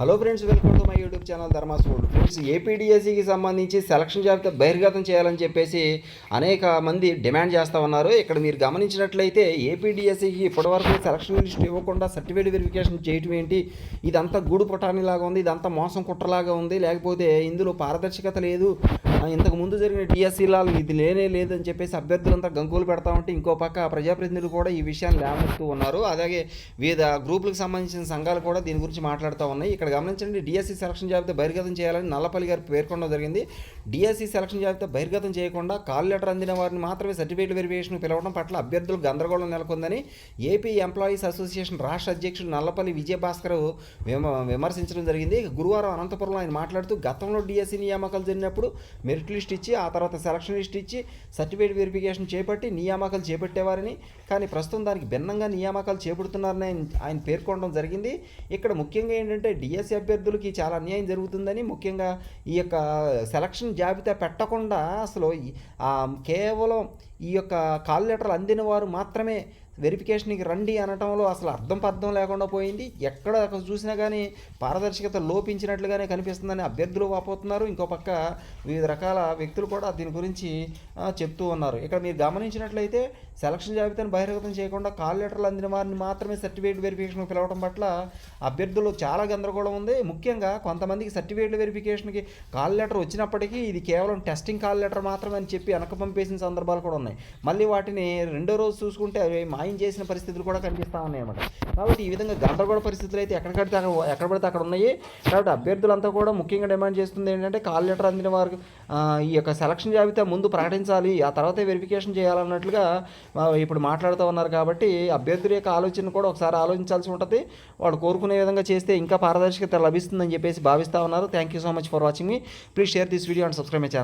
Hello friends, welcome to my YouTube channel Dharma's world. Friends, ఏపీడిఎస్సికి సంబంధించి selection జాబితా బహిర్గతం చేయాలని చెప్పేసి అనేక మంది డిమాండ్ చేస్తూ ఉన్నారు. ఇక్కడ మీరు గమనించినట్లయితే ఏపీడిఎస్సికి ఇప్పటివరకు సెలక్షన్ లిస్ట్ ఇవ్వకుండా సర్టిఫికేట్ వెరిఫికేషన్ చేయటం ఏంటి, ఇదంతా గూడు పుటానిలాగా ఉంది, ఇదంతా మోసం కుట్రలాగా ఉంది, లేకపోతే ఇందులో పారదర్శకత లేదు, ఇంతకు ముందు జరిగిన డిఎస్సీలాలు ఇది లేనే లేదని చెప్పేసి అభ్యర్థులంతా గంకులు పెడతా ఉంటే ఇంకో పక్క ప్రజాప్రతినిధులు కూడా ఈ విషయాన్ని లేవనెత్తూ ఉన్నారు. అలాగే వివిధ గ్రూపులకు సంబంధించిన సంఘాలు కూడా దీని గురించి మాట్లాడుతూ ఉన్నాయి. ఇక్కడ గమనించండి, డిఎస్సీ సెలక్షన్ జాబితా బహిర్గతం చేయాలని నల్లపల్లి గారు పేర్కొనడం జరిగింది. డిఎస్సీ సెలక్షన్ జాబితా బహిర్గతం చేయకుండా కాల్ లెటర్ అందిన వారిని మాత్రమే సర్టిఫికేట్ వెరిఫికేషన్ పిలవడం పట్ల అభ్యర్థులు గందరగోళం నెలకొందని ఏపీ ఎంప్లాయీస్ అసోసియేషన్ రాష్ట్ర అధ్యక్షుడు నల్లపల్లి విజయభాస్కర్ విమర్శించడం జరిగింది. గురువారం అనంతపురంలో ఆయన మాట్లాడుతూ, గతంలో డిఎస్సీ నియామకాలు జరిగినప్పుడు మెరిట్ లిస్ట్ ఇచ్చి ఆ తర్వాత సెలక్షన్ లిస్ట్ ఇచ్చి సర్టిఫికేట్ వెరిఫికేషన్ చేపట్టి నియామకాలు చేపట్టేవారని, కానీ ప్రస్తుతం దానికి భిన్నంగా నియామకాలు చేపడుతున్నారని ఆయన పేర్కొనడం జరిగింది. ఇక్కడ ముఖ్యంగా ఏంటంటే డిఎస్సీ అభ్యర్థులకి చాలా అన్యాయం జరుగుతుందని, ముఖ్యంగా ఈ యొక్క సెలక్షన్ జాబితా పెట్టకుండా అసలు కేవలం ఈ యొక్క కాల్ లెటర్లు అందిన వారు మాత్రమే వెరిఫికేషన్కి రండి అనటంలో అసలు అర్థం లేకుండా పోయింది. ఎక్కడ చూసినా కానీ పారదర్శకత లోపించినట్లుగానే కనిపిస్తుందని అభ్యర్థులు వాపోతున్నారు. ఇంకో పక్క వివిధ రకాల వ్యక్తులు కూడా దీని గురించి చెప్తూ ఉన్నారు. ఇక్కడ మీరు గమనించినట్లయితే సెలక్షన్ జాబితాను బహిర్గతం చేయకుండా కాల్ లెటర్లు అందిన వారిని మాత్రమే సర్టిఫికేట్ వెరిఫికేషన్కి పిలవడం పట్ల అభ్యర్థులు చాలా గందరగోళం ఉంది. ముఖ్యంగా కొంతమందికి సర్టిఫికేట్ వెరిఫికేషన్కి కాల్ లెటర్ వచ్చినప్పటికీ ఇది కేవలం టెస్టింగ్ కాల్ లెటర్ మాత్రమే అని చెప్పి వెనక పంపేసిన సందర్భాలు కూడా ఉన్నాయి. మళ్ళీ వాటిని రెండో రోజు చూసుకుంటే అవి మాయం చేసిన పరిస్థితులు కూడా కనిపిస్తూ ఉన్నాయి అన్నమాట. కాబట్టి ఈ విధంగా గందరగోళ పరిస్థితులు అయితే ఎక్కడ పడితే అక్కడ ఉన్నాయి. కాబట్టి అభ్యర్థులంతా కూడా ముఖ్యంగా డిమాండ్ చేస్తుంది ఏంటంటే కాల్ లెటర్ అందిన వారికి ఈ యొక్క సెలక్షన్ జాబితా ముందు ప్రకటించాలి, ఆ తర్వాతే వెరిఫికేషన్ చేయాలన్నట్లుగా ఇప్పుడు మాట్లాడుతూ ఉన్నారు. కాబట్టి అభ్యర్థుల యొక్క ఆలోచన కూడా ఒకసారి ఆలోచించాల్సి ఉంటుంది. వాళ్ళు కోరుకునే విధంగా చేస్తే ఇంకా పారదర్శకత లభిస్తుందని చెప్పేసి భావిస్తూ ఉన్నారు. Thank you so much for watching me. Please share this video and subscribe my channel.